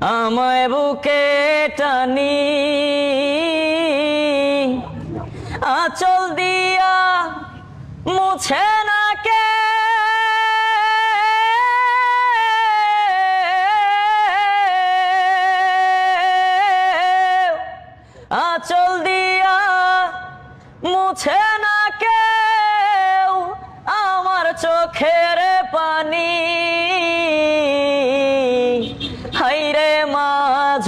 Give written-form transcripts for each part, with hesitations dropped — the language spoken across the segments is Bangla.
আমায় বুকে টানি আঁচল দিয়া মুছে না কে আঁচল দিয়া মুছে না কেউ আমার চোখের পানি হাইরে মা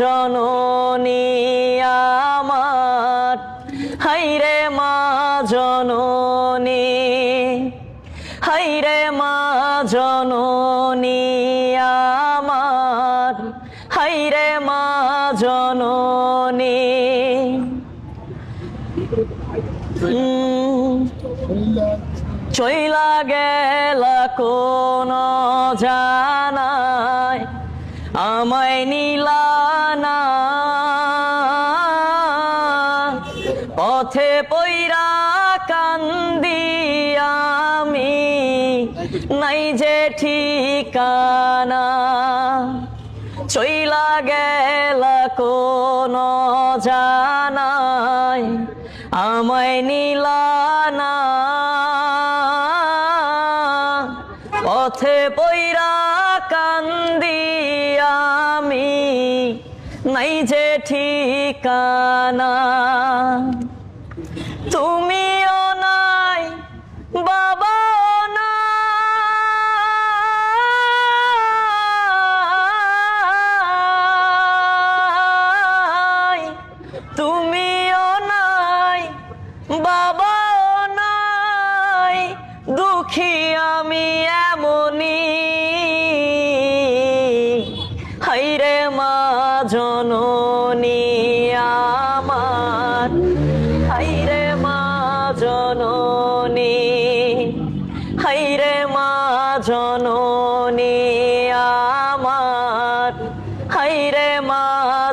জননী আমার হাইরে মা জননী হাইরে মা জননী আমার হাইরে মা জননী চইলা গেলা কোন জানায় আমায় নিলানা পথে পইরা কান্দি আমি নাই যে ঠিকানা চইলা গেলা কোন জানায় আমায় নিলানা পথে পইরা কান্দি আমি নাই যে ঠিকানা তুমিও নাই বাবাও নাই তুমিও নাই বাবাও নাই দুঃখী আমি এমনি হাইরে মা জননী আমার হাইরে মা জননী হাইরে মা জননী আমার হাইরে মা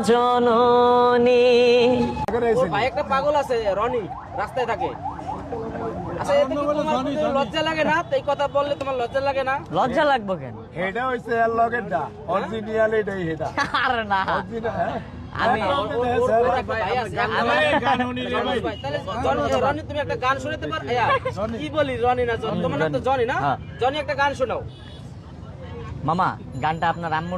জননী। ওর ভাই একটা পাগল আছে রনি, রাস্তায় থাকে। আচ্ছা এতে কি তোমার লজ্জা লাগে না? এই কথা বললে তোমার লজ্জা লাগে না? লজ্জা লাগবে কেন? এটা হইছে এর লগেরটা অরিজিনাল এটাই এটা আরে না অরিজিনাল হ্যাঁ আমি রনি তুমি একটা গান শোনাতে পারো? কি বলি রনি না জনি, তোমার নাম তো জনি না? জনি একটা গান শোনাও। মামা গানটা আপনার আম্মুর